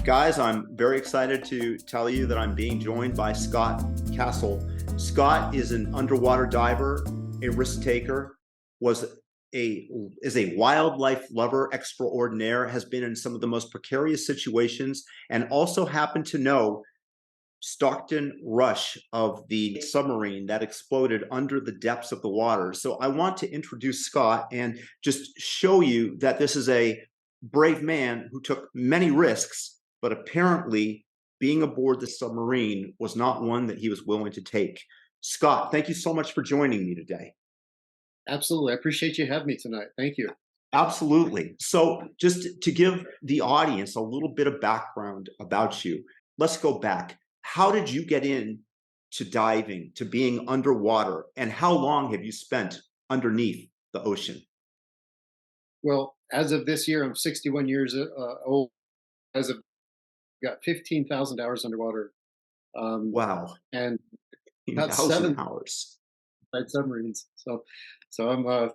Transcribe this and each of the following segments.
Guys, I'm very excited to tell you that I'm being joined by Scott Cassell. Scott is an underwater diver, a risk taker, was is a wildlife lover extraordinaire, has been in some of the most precarious situations, and also happened to know Stockton rush of the submarine that exploded under the depths of the water. So I want to introduce Scott and just show you that this is a brave man who took many risks, but apparently being aboard the submarine was not one that he was willing to take. Scott, thank you so much for joining me today. Absolutely. I appreciate you having me tonight. Thank you. Absolutely. So, just to give the audience a little bit of background about you, let's go back. How did you get in to diving, to being underwater, and how long have you spent underneath the ocean? Well, as of this year, I'm 61 years old. As of got 15,000 hours underwater, um, Wow, and about 1,000 seven hours. submarines. So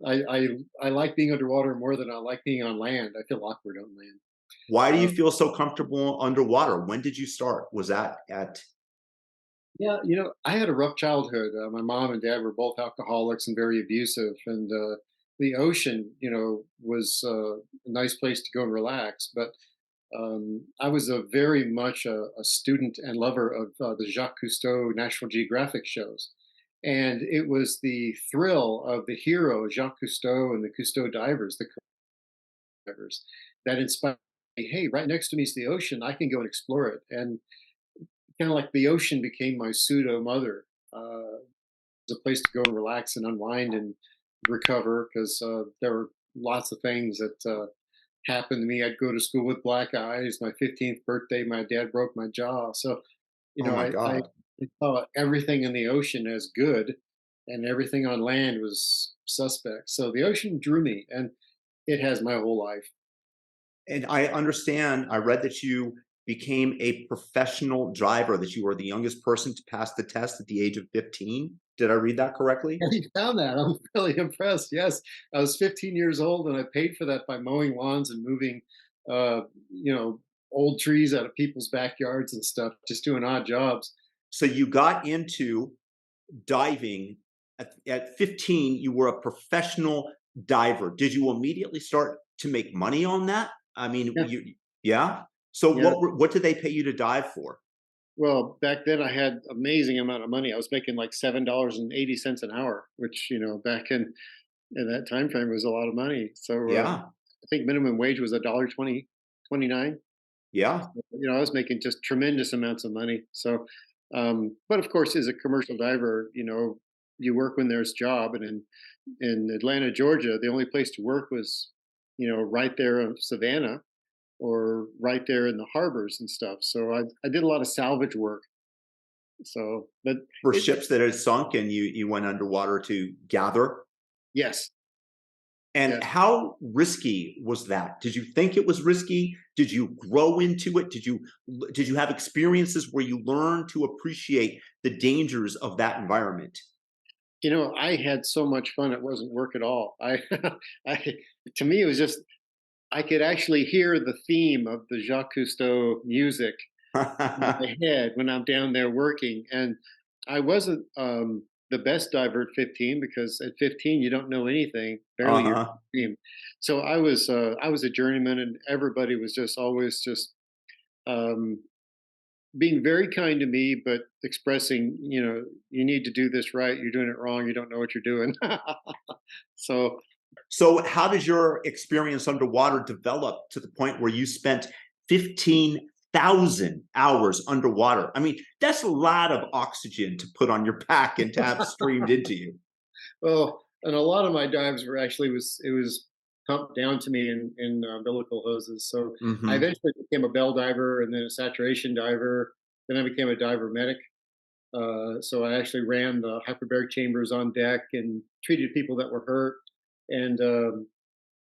I like being underwater more than I like being on land. I feel awkward on land. Why do you Uh, feel so comfortable underwater? When did you start? Was that at yeah, I had a rough childhood. My mom and dad were both alcoholics and very abusive, and the ocean, was a nice place to go and relax. But I was a very much a student and lover of the Jacques Cousteau National Geographic shows. And it was the thrill of the hero, Jacques Cousteau, and the Cousteau divers, the divers, that inspired me. Hey, right next to me is the ocean. I can go and explore it. And kind of like the ocean became my pseudo mother. It was a place to go and relax and unwind and recover because there were lots of things that happened to me. I'd go to school with black eyes. My 15th birthday, my dad broke my jaw. So, oh my I God. saw everything in the ocean as good and everything on land was suspect. So the ocean drew me and it has my whole life. And I understand, I read that you became a professional driver, that you were the youngest person to pass the test at the age of 15. Did I read that correctly? And you found that. I'm really impressed. Yes. I was 15 years old and I paid for that by mowing lawns and moving, uh, you know, old trees out of people's backyards and stuff, just doing odd jobs. So you got into diving at 15, you were a professional diver. Did you immediately start to make money on that? I mean, Yeah. yeah. So Yeah. what did they pay you to dive for? Well, back then I had amazing amount of money. I was making like $7.80 an hour, which, back in that time frame was a lot of money. So Yeah, I think minimum wage was a dollar 29. yeah, I was making just tremendous amounts of money. So, but of course, as a commercial diver, you work when there's job, and in Atlanta, Georgia, the only place to work was, right there in Savannah or right there in the harbors and stuff. So I did a lot of salvage work. So, but for it ships that had sunk and you went underwater to gather. yes, And yes. how risky was that? Did you think it was risky? Did you grow into it? Did you have experiences where you learned to appreciate the dangers of that environment? I had so much fun. It wasn't work at all. I, to me, it was just I could actually hear the theme of the Jacques Cousteau music in my head when I'm down there working. And I wasn't the best diver at 15 because at 15 you don't know anything, barely your Uh-huh. dream. So I was a journeyman, and everybody was just always just um, being very kind to me, but expressing, you need to do this right. You're doing it wrong. You don't know what you're doing. So So how did your experience underwater develop to the point where you spent 15,000 hours underwater? I mean, that's a lot of oxygen to put on your back and to have streamed into you. well, and a lot of my dives were actually was it was pumped down to me in umbilical hoses. So I Mhm. eventually became a bell diver and then a saturation diver. Then I became a diver medic. So I actually ran the hyperbaric chambers on deck and treated people that were hurt. And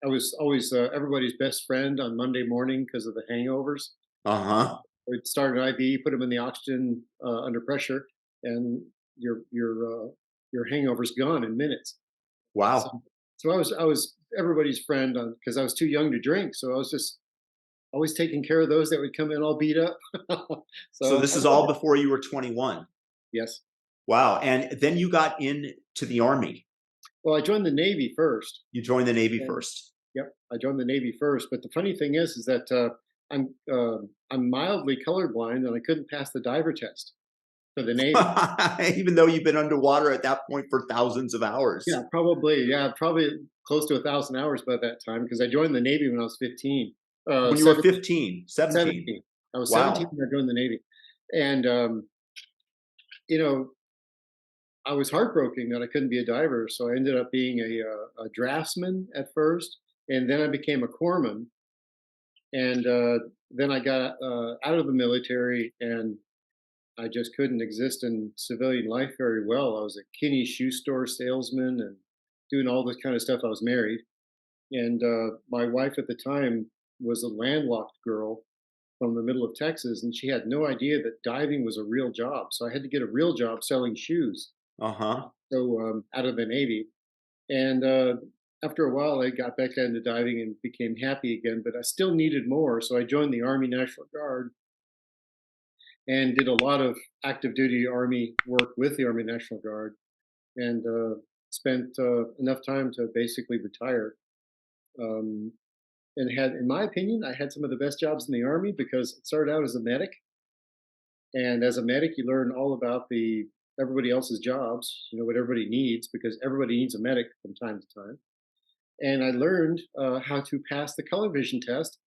I was always everybody's best friend on Monday morning because of the hangovers. Uh-huh. We'd start an IV, put them in the oxygen under pressure, and your hangover's gone in minutes. So, Wow. so I was everybody's friend because I was too young to drink. So I was just always taking care of those that would come in all beat up. So So this I is love all it. before you were 21. Yes. Wow. And then you got into the Army. Well, I joined the Navy first. You joined the Navy And first. yep, I joined the Navy first. But the funny thing is that I'm mildly colorblind and I couldn't pass the diver test for the Navy. Even though you've been underwater at that point for thousands of Yeah, hours. probably. Yeah, probably close to 1,000 hours by that time because I joined the Navy when I was 15, When you were 17, 15, 17. 17. I was 17 Wow. when I joined the Navy, and you know, I was heartbroken that I couldn't be a diver, so I ended up being a draftsman at first, and then I became a corpsman, and then I got out of the military, and I just couldn't exist in civilian life very well. I was a Kinney shoe store salesman and doing all this kind of stuff. I was married, and my wife at the time was a landlocked girl from the middle of Texas, and she had no idea that diving was a real job. So I had to get a real job selling shoes. Uh-huh. So out of the Navy, and after a while, I got back into diving and became happy again. But I still needed more, so I joined the Army National Guard and did a lot of active duty Army work with the Army National Guard, and spent enough time to basically retire. Um, and had, in my opinion, I had some of the best jobs in the Army because it started out as a medic, and as a medic, you learn all about the everybody else's jobs. You know what everybody needs because everybody needs a medic from time to time. And I learned how to pass the color vision test,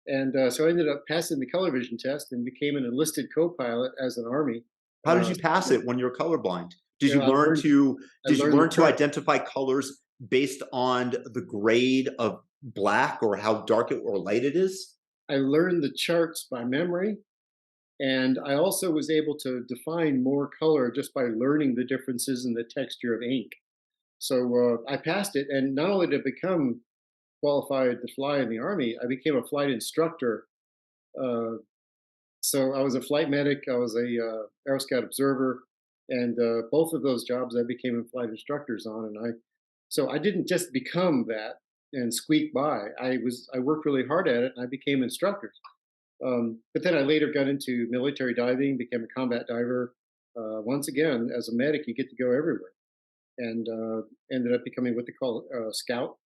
and so I ended up passing the color vision test and became an enlisted co-pilot as an Army. How did Uh, you pass it when you're colorblind? Did you know, you learn to I did you learned the learn to chart. identify colors based on the grade of black or how dark it or light it is? I learned the charts by memory, and I also was able to define more color just by learning the differences in the texture of ink. So I passed it, and not only did I become qualified to fly in the Army, I became a flight instructor. Uh, so I was a flight medic, I was a Aero Scout observer, and both of those jobs I became flight instructors on. And so I didn't just become that and squeak by. I worked really hard at it, and I became instructors. But then I later got into military diving, became a combat diver. Once again, as a medic, you get to go everywhere, and ended up becoming what they call a scout,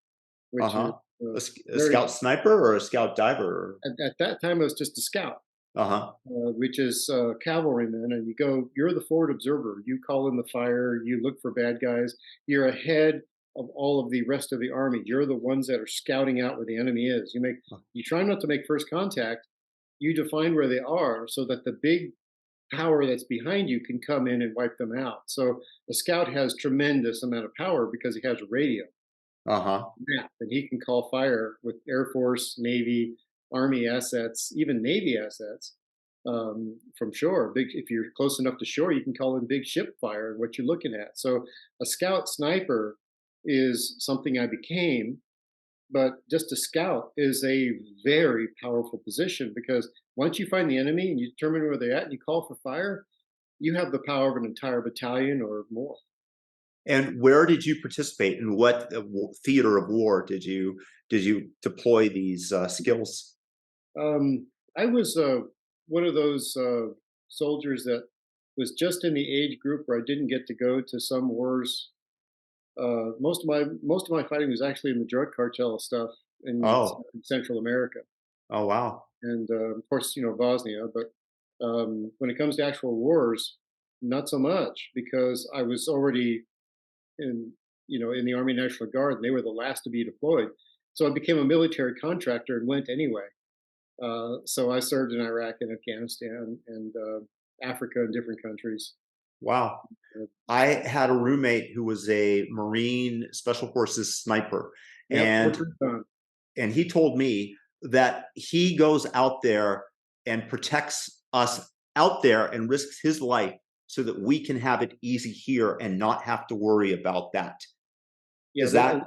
which is Uh-huh. uh, A very. scout sniper or a scout diver? At that time, I was just a scout, Uh-huh. which is cavalryman, and you're the forward observer. You call in the fire, you look for bad guys. You're ahead of all of the rest of the army. You're the ones that are scouting out where the enemy is. You try not to make first contact. You define where they are so that the big power that's behind you can come in and wipe them out. So the scout has tremendous amount of power because he has a radio Uh-huh. map, and he can call fire with Air Force, Navy, Army assets, even Navy assets from shore. Big, if you're close enough to shore, you can call in big ship fire and what you're looking at. So a scout sniper is something I became, but just a scout is a very powerful position because once you find the enemy and you determine where they're at and you call for fire, you have the power of an entire battalion or more. And where did you participate? In what theater of war did you deploy these skills? I was one of those soldiers that was just in the age group where I didn't get to go to some wars. Most of my fighting was actually in the drug cartel stuff in Oh, Central America, oh wow. and of course, Bosnia. But when it comes to actual wars, not so much because I was already in in the Army National Guard, and they were the last to be deployed. So I became a military contractor and went anyway. So I served in Iraq and Afghanistan and Africa and different countries. Wow. Uh, I had a roommate who was a Marine Special Forces sniper, yep, and worked on. he told me that he goes out there and protects us out there and risks his life so that we can have it easy here and not have to worry about that. Yeah, Is that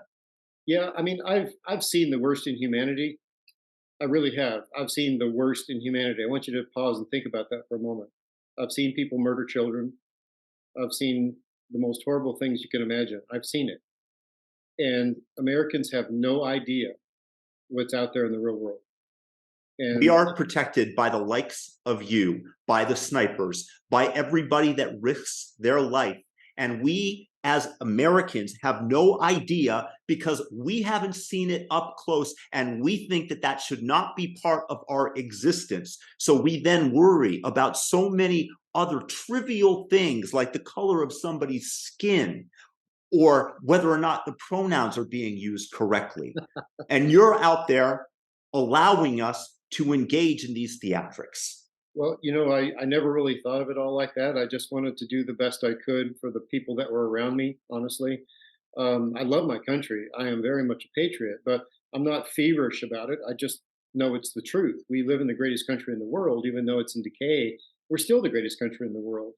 yeah. I mean, I've seen the worst in humanity. I really have. I've seen the worst in humanity. I want you to pause and think about that for a moment. I've seen people murder children. I've seen the most horrible things you can imagine. I've seen it, and Americans have no idea what's out there in the real world. We And are protected by the likes of you, by the snipers, by everybody that risks their life. And we, as Americans, have no idea because we haven't seen it up close. And we think that that should not be part of our existence. So we then worry about so many other trivial things like the color of somebody's skin or whether or not the pronouns are being used correctly. And you're out there allowing us to engage in these theatrics. well, I never really thought of it all like that. I just wanted to do the best I could for the people that were around me, honestly. I love my country. I am very much a patriot, but I'm not feverish about it. I just know it's the truth. We live in the greatest country in the world, even though it's in decay. We're still the greatest country in the world.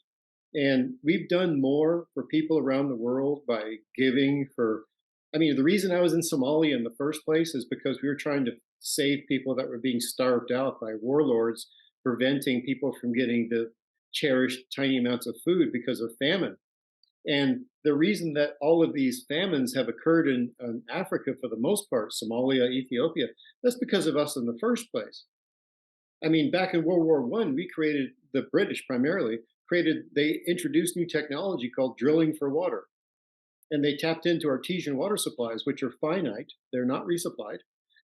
And we've done more for people around the world by giving for. I mean, the reason I was in Somalia in the first place is because we were trying to save people that were being starved out by warlords, preventing people from getting the cherished tiny amounts of food because of famine. And the reason that all of these famines have occurred in Africa for the most part, Somalia, Ethiopia, that's because of us in the first place. I mean, back in World War One, we created the British primarily they introduced new technology called drilling for water, and they tapped into artesian water supplies, which are finite; they're not resupplied,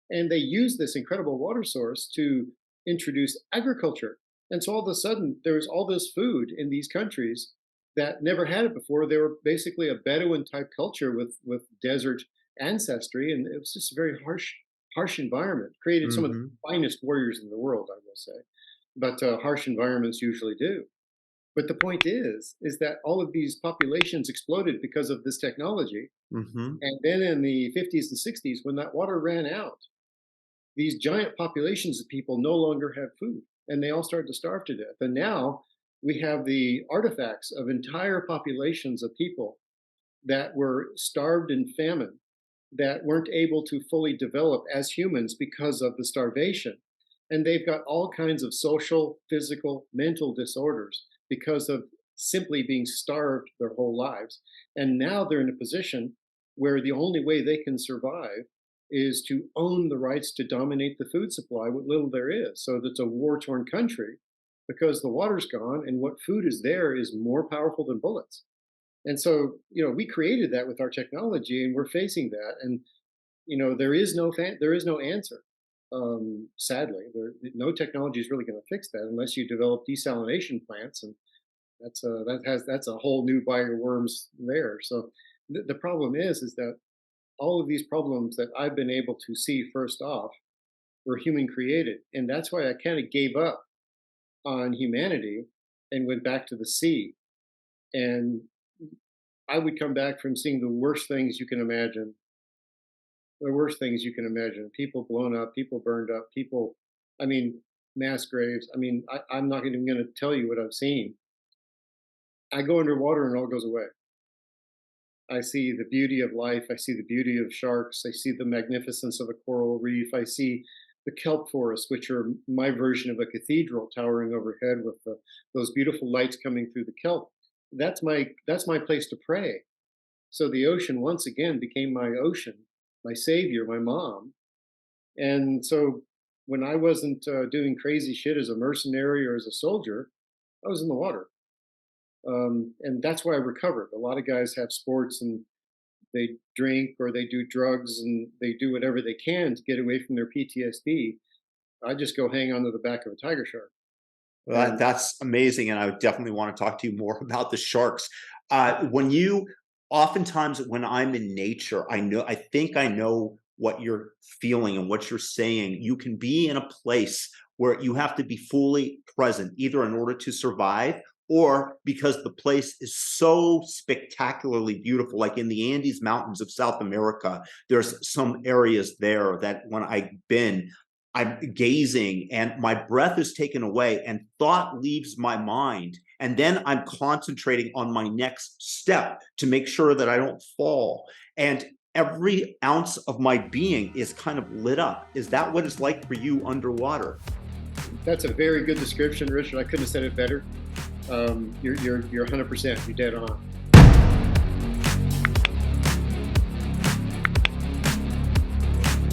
and they used this incredible water source to introduce agriculture. And so all of a sudden, there's all this food in these countries that never had it before. They were basically a Bedouin type culture with desert ancestry, and it was just a very harsh environment. Created some of the Mm-hmm. finest warriors in the world, I will say, but harsh environments usually do. But the point is that all of these populations exploded because of this technology. Mm-hmm. And then in the 50s and 60s, when that water ran out, these giant populations of people no longer had food, and they all started to starve to death. And now we have the artifacts of entire populations of people that were starved in famine, that weren't able to fully develop as humans because of the starvation. And they've got all kinds of social, physical, mental disorders because of simply being starved their whole lives. And now they're in a position where the only way they can survive is to own the rights to dominate the food supply, what little there is. So that's a war torn country because the water's gone and what food is there is more powerful than bullets. And so, we created that with our technology, and we're facing that. And there is no answer. Sadly, no technology is really going to fix that unless you develop desalination plants, and that's a whole new bag of worms there. So the problem is that all of these problems that I've been able to see first off were human created, and that's why I kind of gave up on humanity and went back to the sea. And I would come back from seeing the worst things you can imagine. The worst things you can imagine. People blown up, people burned up, people, I mean, mass graves. I mean, I'm not even going to tell you what I've seen. I go underwater and it all goes away. I see the beauty of life. I see the beauty of sharks. I see the magnificence of a coral reef. I see the kelp forests, which are my version of a cathedral towering overhead with those beautiful lights coming through the kelp. That's my place to pray. So the ocean once again became my ocean, my savior, my mom. And so when I wasn't doing crazy shit as a mercenary or as a soldier, I was in the water. And that's why I recovered. A lot of guys have sports and they drink or they do drugs and they do whatever they can to get away from their PTSD. I just go hang onto the back of a tiger shark. Well, And that's amazing, and I would definitely want to talk to you more about the sharks. When you, oftentimes, when I'm in nature, I think I know what you're feeling and what you're saying. You can be in a place where you have to be fully present, either in order to survive or because the place is so spectacularly beautiful. Like in the Andes Mountains of South America, there's some areas there that when I've been, I'm gazing and my breath is taken away and thought leaves my mind. And then I'm concentrating on my next step to make sure that I don't fall. And every ounce of my being is kind of lit up. Is that what it's like for you underwater? that's a very good description, Richard. I couldn't have said it better. You're 100%. You're dead on.